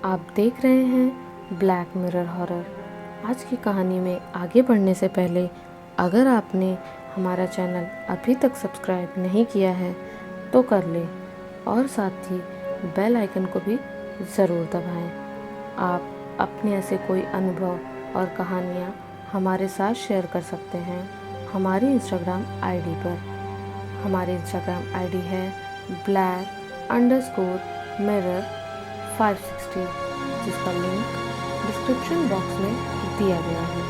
आप देख रहे हैं ब्लैक मिरर हॉरर। आज की कहानी में आगे बढ़ने से पहले अगर आपने हमारा चैनल अभी तक सब्सक्राइब नहीं किया है तो कर लें और साथ ही बेल आइकन को भी ज़रूर दबाएं। आप अपने ऐसे कोई अनुभव और कहानियाँ हमारे साथ शेयर कर सकते हैं हमारी इंस्टाग्राम आईडी पर। हमारी इंस्टाग्राम आईडी है black_mirror560, जिसका लिंक डिस्क्रिप्शन बॉक्स में दिया गया है।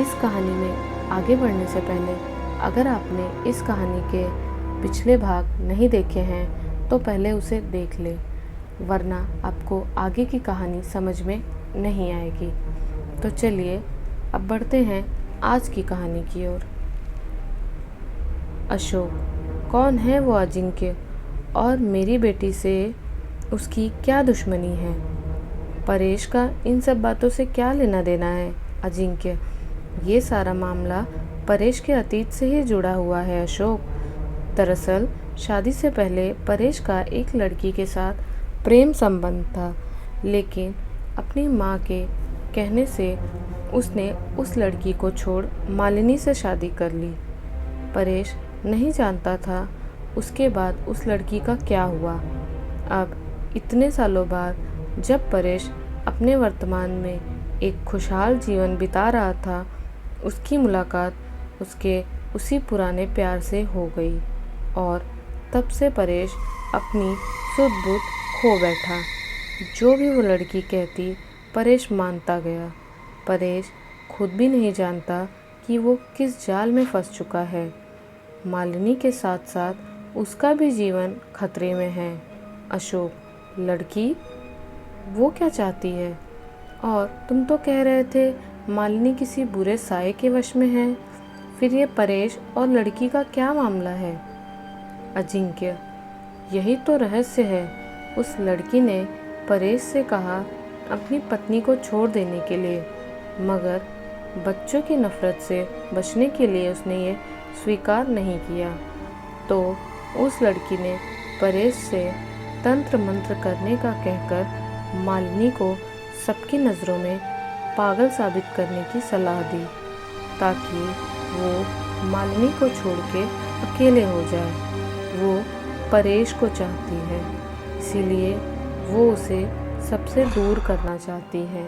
इस कहानी में आगे बढ़ने से पहले अगर आपने इस कहानी के पिछले भाग नहीं देखे हैं तो पहले उसे देख लें, वरना आपको आगे की कहानी समझ में नहीं आएगी। तो चलिए अब बढ़ते हैं आज की कहानी की ओर। अशोक, कौन है वो अजिंक्य और मेरी बेटी से उसकी क्या दुश्मनी है? परेश का इन सब बातों से क्या लेना देना है? अजिंक्य, ये सारा मामला परेश के अतीत से ही जुड़ा हुआ है अशोक। दरअसल शादी से पहले परेश का एक लड़की के साथ प्रेम संबंध था, लेकिन अपनी माँ के कहने से उसने उस लड़की को छोड़ मालिनी से शादी कर ली। परेश नहीं जानता था उसके बाद उस लड़की का क्या हुआ। अब इतने सालों बाद जब परेश अपने वर्तमान में एक खुशहाल जीवन बिता रहा था, उसकी मुलाकात उसके उसी पुराने प्यार से हो गई और तब से परेश अपनी सुध बुध खो बैठा। जो भी वो लड़की कहती परेश मानता गया। परेश खुद भी नहीं जानता कि वो किस जाल में फंस चुका है। मालिनी के साथ साथ उसका भी जीवन खतरे में है। अशोक, लड़की वो क्या चाहती है? और तुम तो कह रहे थे मालिनी किसी बुरे साये के वश में है, फिर ये परेश और लड़की का क्या मामला है? अजिंक्य, यही तो रहस्य है। उस लड़की ने परेश से कहा अपनी पत्नी को छोड़ देने के लिए, मगर बच्चों की नफरत से बचने के लिए उसने ये स्वीकार नहीं किया। तो उस लड़की ने परेश से तंत्र मंत्र करने का कहकर मालिनी को सबकी नज़रों में पागल साबित करने की सलाह दी, ताकि वो मालिनी को छोड़ के अकेले हो जाए। वो परेश को चाहती है, इसीलिए वो उसे सबसे दूर करना चाहती है।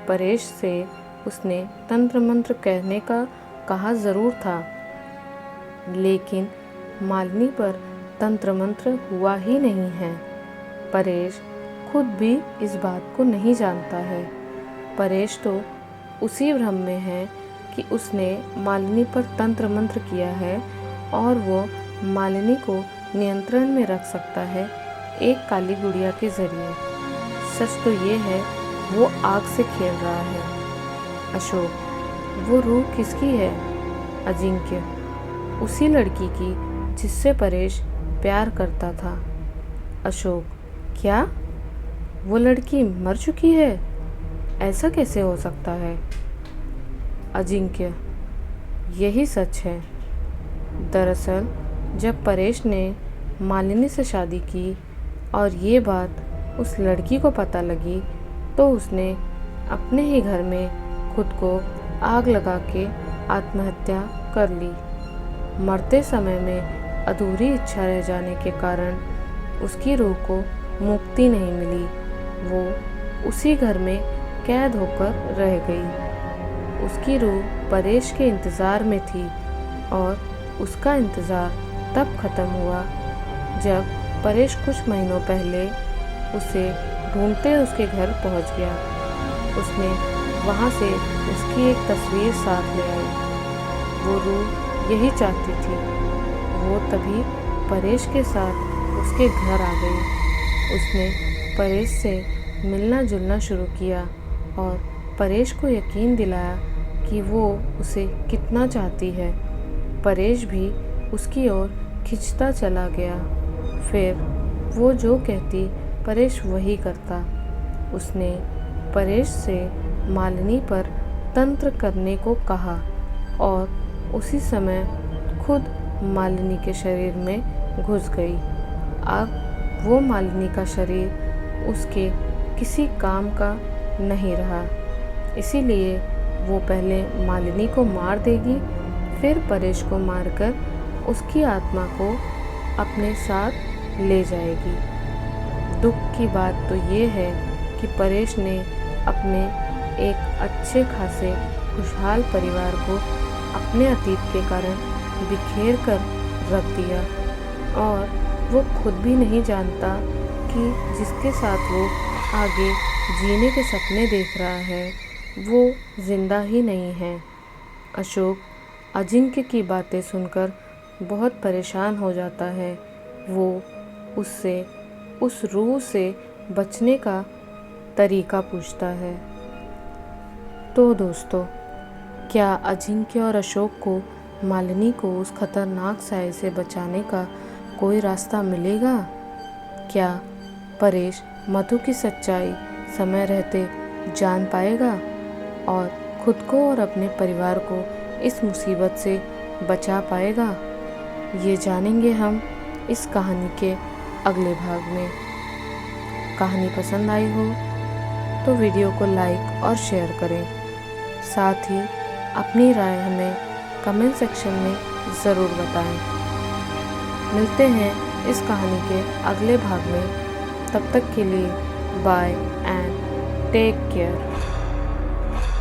परेश से उसने तंत्र मंत्र कहने का कहा ज़रूर था, लेकिन मालिनी पर तंत्र मंत्र हुआ ही नहीं है। परेश खुद भी इस बात को नहीं जानता है। परेश तो उसी भ्रम में है कि उसने मालिनी पर तंत्र मंत्र किया है और वो मालिनी को नियंत्रण में रख सकता है एक काली गुड़िया के जरिए। सच तो ये है वो आग से खेल रहा है। अशोक, वो रूह किसकी है? अजिंक्य, उसी लड़की की जिससे परेश प्यार करता था। अशोक, क्या वो लड़की मर चुकी है? ऐसा कैसे हो सकता है? अजिंक्य, यही सच है। दरअसल जब परेश ने मालिनी से शादी की और ये बात उस लड़की को पता लगी, तो उसने अपने ही घर में खुद को आग लगा के आत्महत्या कर ली। मरते समय में अधूरी इच्छा रह जाने के कारण उसकी रूह को मुक्ति नहीं मिली। वो उसी घर में कैद होकर रह गई। उसकी रूह परेश के इंतज़ार में थी और उसका इंतज़ार तब ख़त्म हुआ जब परेश कुछ महीनों पहले उसे ढूंढते उसके घर पहुंच गया। उसने वहां से उसकी एक तस्वीर साथ ले आई। वो रूह यही चाहती थी। वो तभी परेश के साथ उसके घर आ गई। उसने परेश से मिलना जुलना शुरू किया और परेश को यकीन दिलाया कि वो उसे कितना चाहती है। परेश भी उसकी ओर खिंचता चला गया। फिर वो जो कहती परेश वही करता। उसने परेश से मालिनी पर तंत्र करने को कहा और उसी समय खुद मालिनी के शरीर में घुस गई। अब वो मालिनी का शरीर उसके किसी काम का नहीं रहा। इसीलिए वो पहले मालिनी को मार देगी, फिर परेश को मारकर उसकी आत्मा को अपने साथ ले जाएगी। दुख की बात तो ये है कि परेश ने अपने एक अच्छे खासे खुशहाल परिवार को अपने अतीत के कारण बिखेर कर रख दिया, और वो खुद भी नहीं जानता कि जिसके साथ वो आगे जीने के सपने देख रहा है वो जिंदा ही नहीं है। अशोक अजिंक्य की बातें सुनकर बहुत परेशान हो जाता है। वो उससे उस रूह से बचने का तरीका पूछता है। तो दोस्तों, क्या अजिंक्य और अशोक को मालिनी को उस खतरनाक साए से बचाने का कोई रास्ता मिलेगा? क्या परेश मधु की सच्चाई समय रहते जान पाएगा और खुद को और अपने परिवार को इस मुसीबत से बचा पाएगा? ये जानेंगे हम इस कहानी के अगले भाग में। कहानी पसंद आई हो तो वीडियो को लाइक और शेयर करें। साथ ही अपनी राय हमें कमेंट सेक्शन में ज़रूर बताएं। मिलते हैं इस कहानी के अगले भाग में। तब तक के लिए बाय एंड टेक केयर।